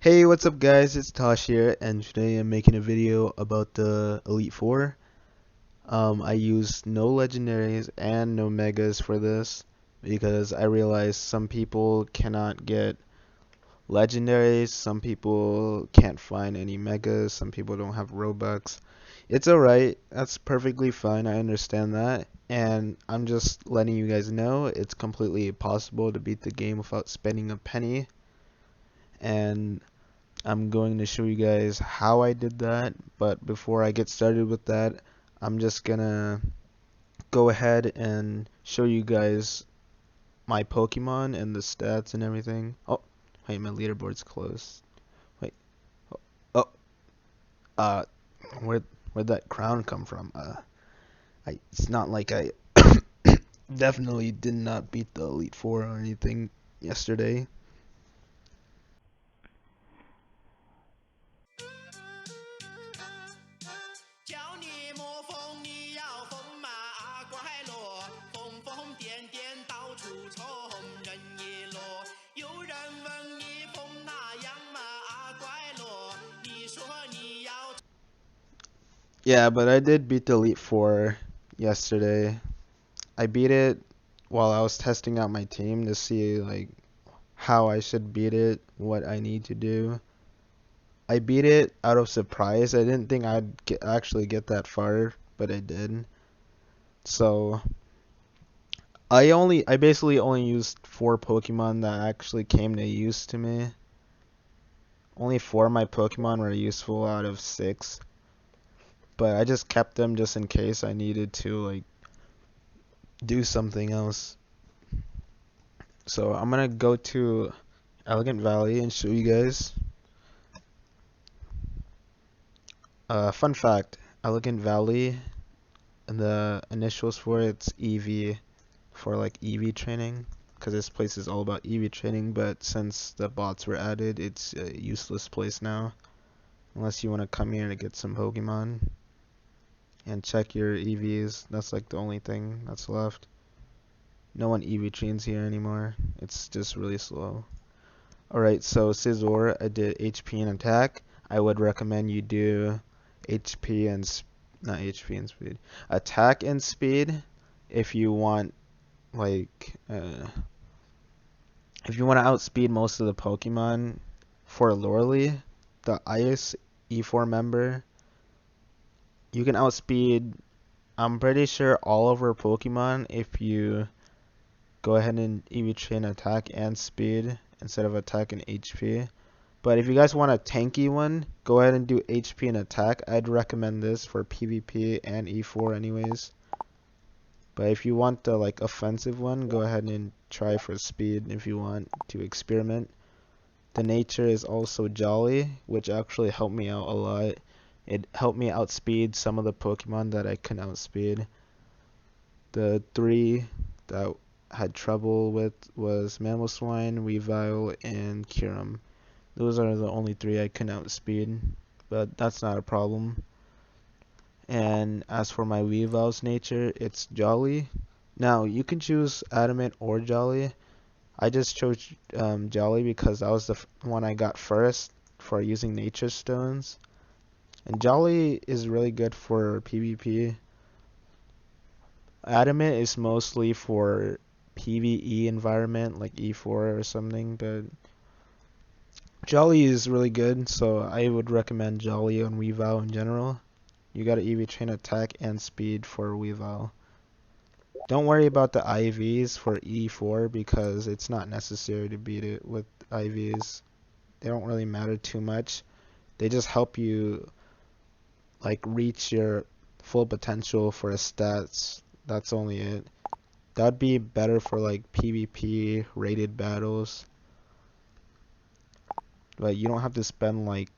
Hey, what's up guys? It's Tosh here, and today I'm making a video about the Elite Four. I used no legendaries and no megas for this because I realized some people cannot get legendaries, some people can't find any megas, some people don't have Robux. It's alright, that's perfectly fine, I understand that. And I'm just letting you guys know it's completely possible to beat the game without spending a penny. And I'm going to show you guys how I did that, but before I get started with that, I'm just gonna go ahead and show you guys my Pokemon and the stats and everything. Oh, wait, my leaderboard's closed. Wait, oh, oh, uh, where where'd that crown come from? It's not like I definitely did not beat the Elite Four or anything yesterday. Yeah, but I did beat the Elite Four yesterday. I beat it while I was testing out my team to see like how I should beat it, what I need to do. I beat it out of surprise. I didn't think actually get that far, but I did. So I basically only used four Pokemon that actually came to use to me. Only four of my Pokemon were useful out of six, but I just kept them just in case I needed to like do something else. So I'm gonna go to Elegant Valley and show you guys. Fun fact, Elegant Valley, and the initials for it's EV, for like EV training, because this place is all about EV training, but since the bots were added, it's a useless place now, unless you want to come here to get some Pokemon and check your EVs. That's like the only thing that's left. No one EV trains here anymore. It's just really slow. Alright, so Scizor, I did HP and attack. I would recommend you do HP and not HP and speed. Attack and speed if you want like if you want to outspeed most of the Pokemon for Lorely, the Ice E4 member, you can outspeed I'm pretty sure all of her Pokemon if you go ahead and EV train attack and speed instead of attack and HP. But if you guys want a tanky one, go ahead and do HP and attack. I'd recommend this for PvP and E4 anyways. But if you want the like offensive one, go ahead and try for speed if you want to experiment. The nature is also Jolly, which actually helped me out a lot. It helped me outspeed some of the Pokemon that I couldn't outspeed. The three that had trouble with was Mamoswine, Weavile, and Kyurem. Those are the only three I couldn't outspeed, but that's not a problem. And as for my Weavile's nature, it's Jolly. Now, you can choose Adamant or Jolly. I just chose Jolly because that was the one I got first for using Nature Stones. And Jolly is really good for PvP. Adamant is mostly for PvE environment, like E4 or something, but Jolly is really good, so I would recommend Jolly on Weavile in general. You gotta EV train attack and speed for Weavile. Don't worry about the IVs for E4 because it's not necessary to beat it with IVs. They don't really matter too much. They just help you like reach your full potential for stats. That's only it. That'd be better for like PvP rated battles. But you don't have to spend like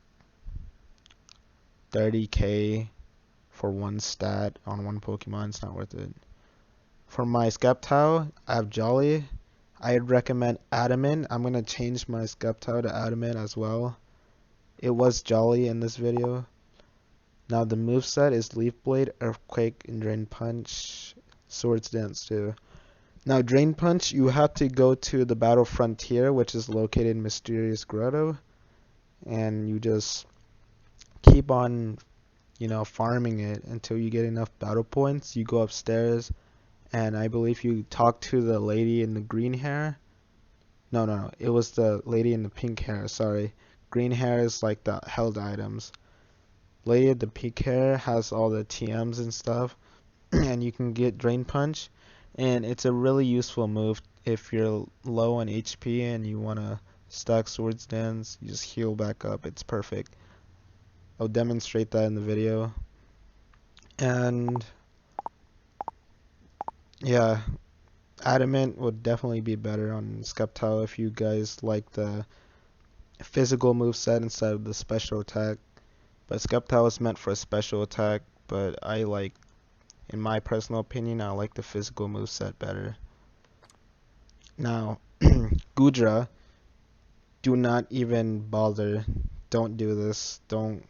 30k for one stat on one Pokemon. It's not worth it. For my Sceptile, I have Jolly. I'd recommend Adamant. I'm going to change my Sceptile to Adamant as well. It was Jolly in this video. Now the moveset is Leaf Blade, Earthquake, and Drain Punch. Swords Dance too. Now Drain Punch, you have to go to the Battle Frontier, which is located in Mysterious Grotto. and you just keep on, farming it until you get enough battle points. You go upstairs, and I believe you talk to the lady in the green hair. No, no, no. It was the lady in the pink hair. Sorry. Green hair is like the held items. Lady with the pink hair has all the TMs and stuff, and you can get Drain Punch, and it's a really useful move if you're low on HP and you want to stack Swords Dance. You just heal back up. It's perfect. I'll demonstrate that in the video. And yeah, Adamant would definitely be better on Sceptile if you guys like the physical moveset instead of the special attack. But Sceptile is meant for a special attack, but in my personal opinion, I like the physical moveset better. Now, Gudra, do not even bother. Don't do this. Don't.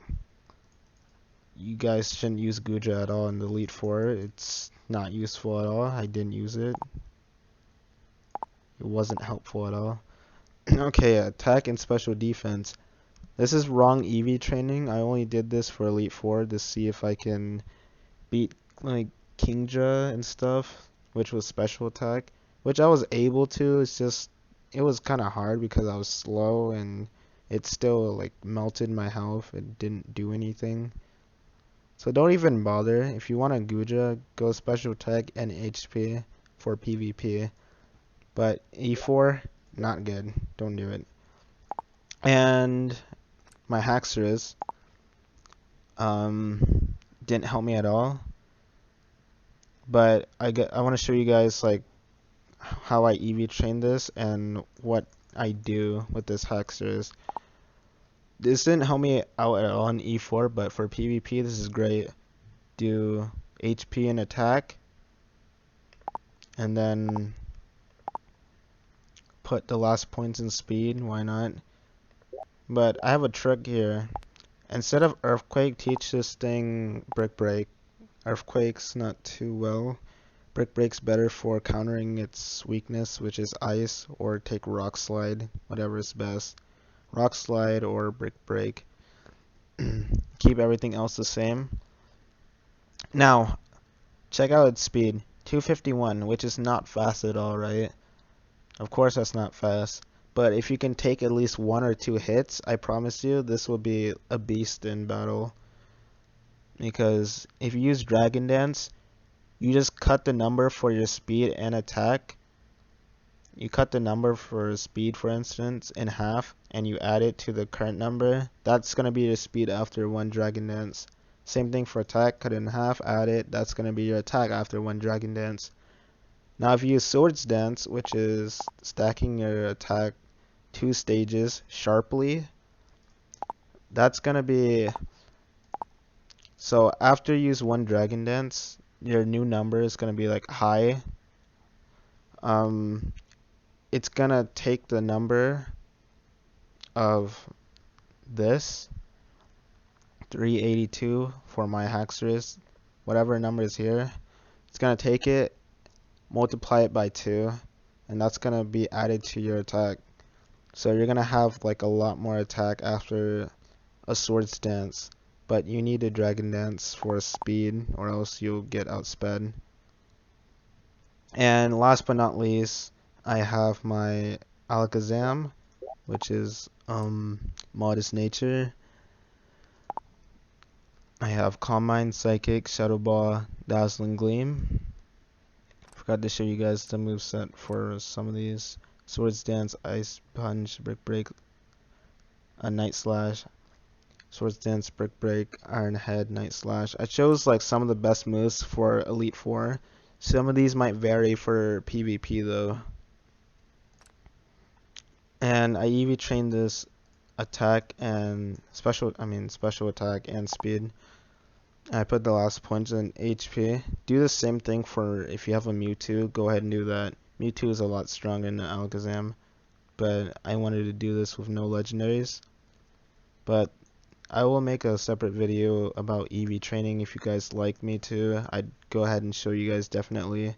You guys shouldn't use Gudra at all in the Elite Four. It's not useful at all. I didn't use it. It wasn't helpful at all. Okay, attack and special defense. This is wrong EV training. I only did this for Elite Four to see if I can beat like Kingdra and stuff, which was special attack, which I was able to. It's just it was kind of hard because I was slow and it still like melted my health. It didn't do anything. So don't even bother. If you want a Gudra, go special attack and HP for PvP. But E4, not good. Don't do it. And my Haxorus didn't help me at all. But I want to show you guys like how I EV train this and what I do with this Haxorus. This didn't help me out at all in E4, but for PvP this is great. Do HP and attack, and then put the last points in speed. Why not? But I have a trick here. Instead of Earthquake, teach this thing Brick Break. Earthquake's not too well. Brick Break's better for countering its weakness, which is Ice, or take Rock Slide, whatever is best. Rock Slide or Brick Break. Keep everything else the same. Now, check out its speed. 251, which is not fast at all, right? Of course that's not fast. But if you can take at least 1 or 2 hits, I promise you, this will be a beast in battle. Because if you use Dragon Dance, you just cut the number for your speed and attack. You cut the number for speed, for instance, in half, and you add it to the current number. That's going to be your speed after 1 Dragon Dance. Same thing for attack, cut it in half, add it. That's going to be your attack after 1 Dragon Dance. Now if you use Swords Dance, which is stacking your attack 2 stages sharply, that's going to be... So after you use 1 Dragon Dance, your new number is going to be like high. It's going to take the number of this, 382 for my Haxorus, whatever number is here. It's going to take it, multiply it by 2, and that's going to be added to your attack. So you're going to have like a lot more attack after a Swords Dance. But you need a Dragon Dance for speed, or else you'll get outsped. And last but not least, I have my Alakazam, which is Modest Nature. I have Calm Mind, Psychic, Shadow Ball, Dazzling Gleam. Forgot to show you guys the moveset for some of these. Swords Dance, Ice Punch, Brick Break, a Night Slash. Swords Dance, Brick Break, Iron Head, Night Slash. I chose like some of the best moves for Elite Four. Some of these might vary for PvP though. And I EV trained this attack and special attack and speed. I put the last points in HP. Do the same thing for if you have a Mewtwo. Go ahead and do that. Mewtwo is a lot stronger than Alakazam, but I wanted to do this with no legendaries. But I will make a separate video about EV training if you guys like me to. I'd go ahead and show you guys definitely.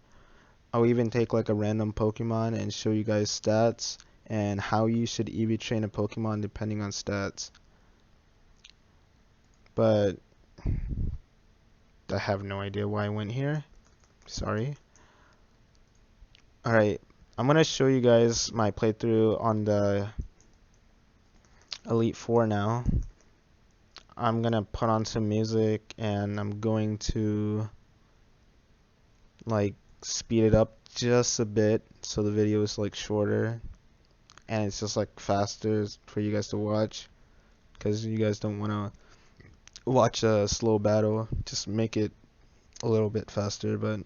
I'll even take like a random Pokemon and show you guys stats and how you should EV train a Pokemon depending on stats. but I have no idea why I went here. Sorry. Alright, I'm gonna show you guys my playthrough on the Elite Four now. I'm gonna put on some music and I'm going to like speed it up just a bit so the video is like shorter and it's just like faster for you guys to watch, because you guys don't want to watch a slow battle. Just make it a little bit faster. But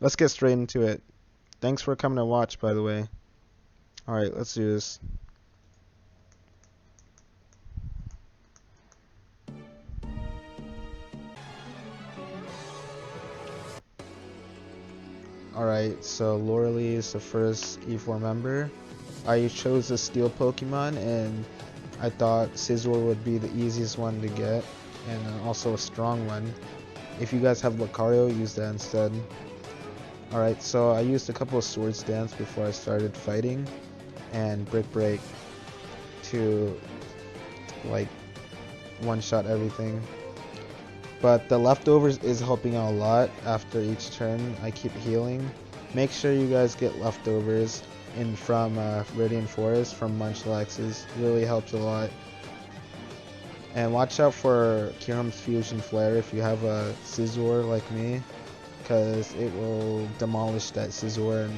let's get straight into it. Thanks for coming to watch, by the way. Alright, let's do this. Alright, so Lorelei is the first E4 member. I chose a steel Pokemon and I thought Scizor would be the easiest one to get, and also a strong one. If you guys have Lucario, use that instead. Alright, so I used a couple of Swords Dance before I started fighting, and Brick Break to like one-shot everything. But the leftovers is helping out a lot. After each turn, I keep healing. Make sure you guys get leftovers in from Viridian Forest from Munchlax's. Really helps a lot. And watch out for Kyurem's Fusion Flare if you have a Scizor like me, because it will demolish that Scizor in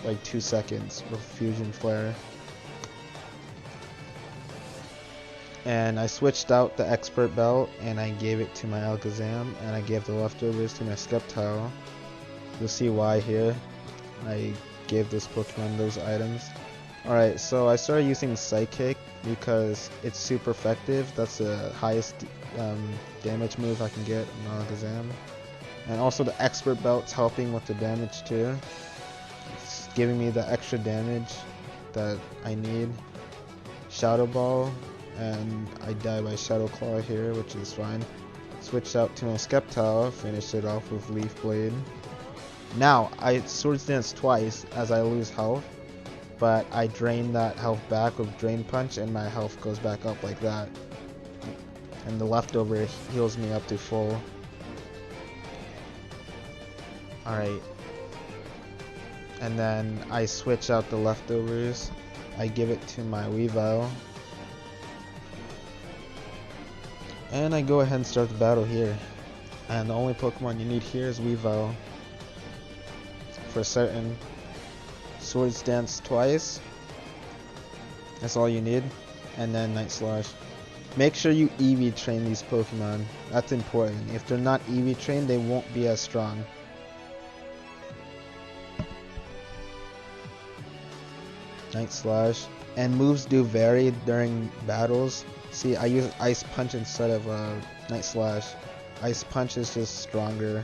like 2 seconds with Fusion Flare. And I switched out the Expert Belt and I gave it to my Alakazam, and I gave the leftovers to my Sceptile. You'll see why here. I gave those Pokemon those items. Alright, so I started using Psychic because it's super effective. That's the highest damage move I can get on Alakazam. And also the Expert Belt's helping with the damage too. It's giving me the extra damage that I need. Shadow Ball, and I die by Shadow Claw here, which is fine. Switch out to my Sceptile, finish it off with Leaf Blade. Now, I Swords Dance twice as I lose health, but I drain that health back with Drain Punch and my health goes back up like that. And the leftover heals me up to full. Alright. And then I switch out the leftovers. I give it to my Weavile. And I go ahead and start the battle here. And the only Pokemon you need here is Weavile. For certain. Swords Dance twice. That's all you need. And then Night Slash. Make sure you EV train these Pokemon. That's important. If they're not EV trained, they won't be as strong. Night Slash. And moves do vary during battles. See, I use Ice Punch instead of Night Slash. Ice Punch is just stronger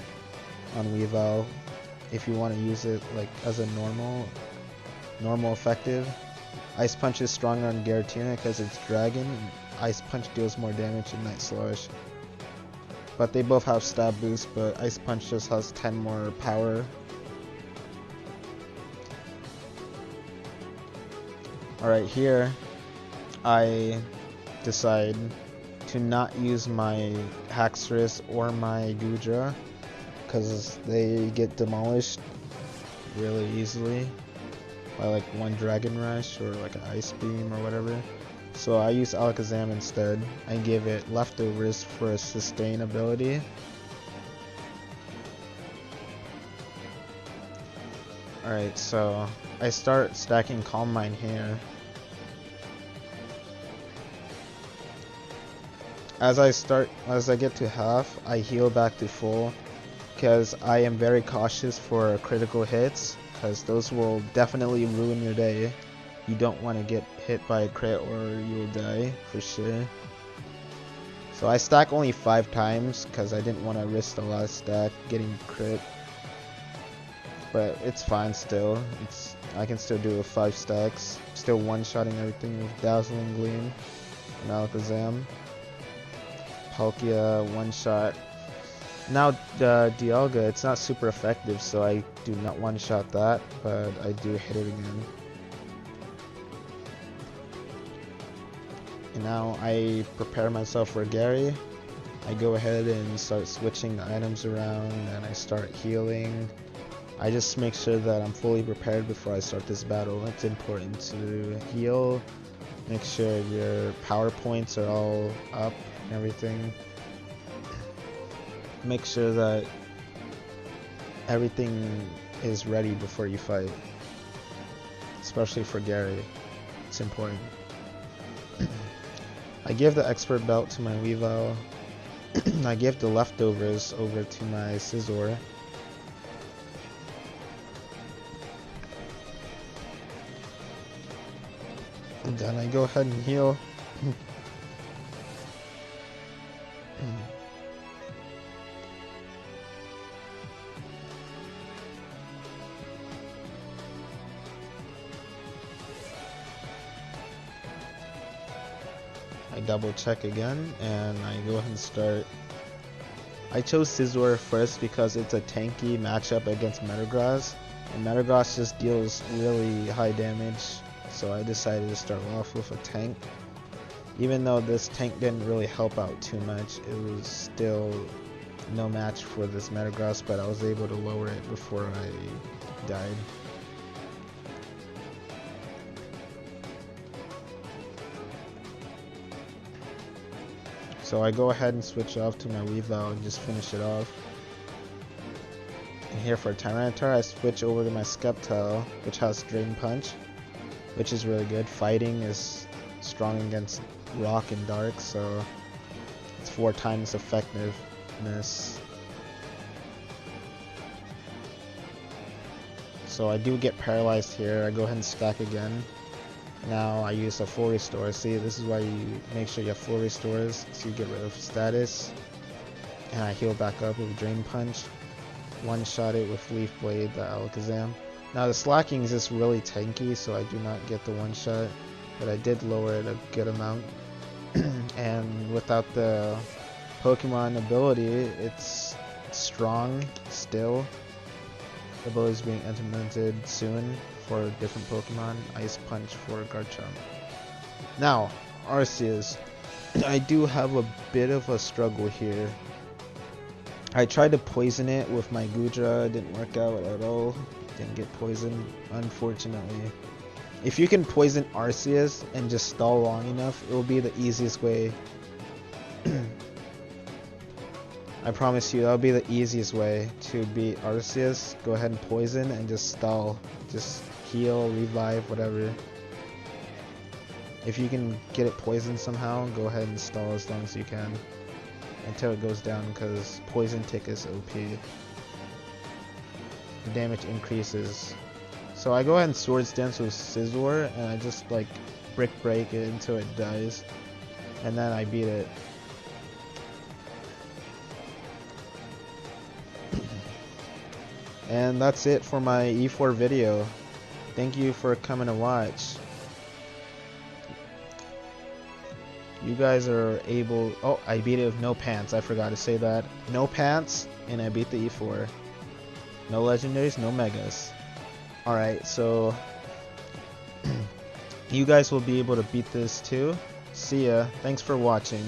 on Weavile. If you want to use it like as a normal effective. Ice Punch is stronger on Giratina because it's Dragon. Ice Punch deals more damage than Night Slash. But they both have stab boost, but Ice Punch just has 10 more power. Alright, here I decide to not use my Haxorus or my Goodra because they get demolished really easily by like one Dragon Rush or like an Ice Beam or whatever. So I use Alakazam instead. I give it leftovers for a sustain ability. Alright, so I start stacking Calm Mind here. As I get to half, I heal back to full because I am very cautious for critical hits because those will definitely ruin your day. You don't want to get hit by a crit or you'll die for sure. So I stack only 5 times because I didn't want to risk the last stack getting crit. But it's fine still. I can still do it with 5 stacks. Still one-shotting everything with Dazzling Gleam and Alakazam. Palkia one-shot. Now the Dialga, it's not super effective, so I do not one-shot that, but I do hit it again. Now I prepare myself for Gary. I go ahead and start switching the items around and I start healing. I just make sure that I'm fully prepared before I start this battle. It's important to heal, make sure your power points are all up and everything. Make sure that everything is ready before you fight, especially for Gary. It's important. I give the expert belt to my Weavile. I give the leftovers over to my Scizor. And then I go ahead and heal. I double check again and I go ahead and start. I chose Scizor first because it's a tanky matchup against Metagross, and Metagross just deals really high damage, so I decided to start off with a tank. Even though this tank didn't really help out too much, it was still no match for this Metagross, but I was able to lower it before I died. So I go ahead and switch off to my Weavile and just finish it off. And here for Tyranitar, I switch over to my Sceptile, which has Drain Punch, which is really good. Fighting is strong against Rock and Dark, so it's 4 times effectiveness. So I do get paralyzed here. I go ahead and stack again. Now I use a full restore. See, this is why you make sure you have full restores, so you get rid of status. And I heal back up with Drain Punch. One-shot it with Leaf Blade, the Alakazam. Now the Slacking is just really tanky, so I do not get the one-shot, but I did lower it a good amount. And without the Pokemon ability, it's strong still. The ability is being implemented soon for different Pokemon. Ice Punch for Garchomp. Now, Arceus. I do have a bit of a struggle here. I tried to poison it with my Goodra, it didn't work out at all. Didn't get poisoned, unfortunately. If you can poison Arceus and just stall long enough, it will be the easiest way. I promise you, that'll be the easiest way to beat Arceus. Go ahead and poison and just stall. Just heal, revive, whatever. If you can get it poisoned somehow, go ahead and stall as long as you can until it goes down, because Poison Tick is OP. The damage increases. So I go ahead and Swords Dance with Scizor and I just like Brick Break it until it dies, and then I beat it. And that's it for my E4 video. Thank you for coming to watch. You guys are able... Oh, I beat it with no pants. I forgot to say that. No pants, and I beat the E4. No legendaries, no megas. Alright, so... you guys will be able to beat this too. See ya. Thanks for watching.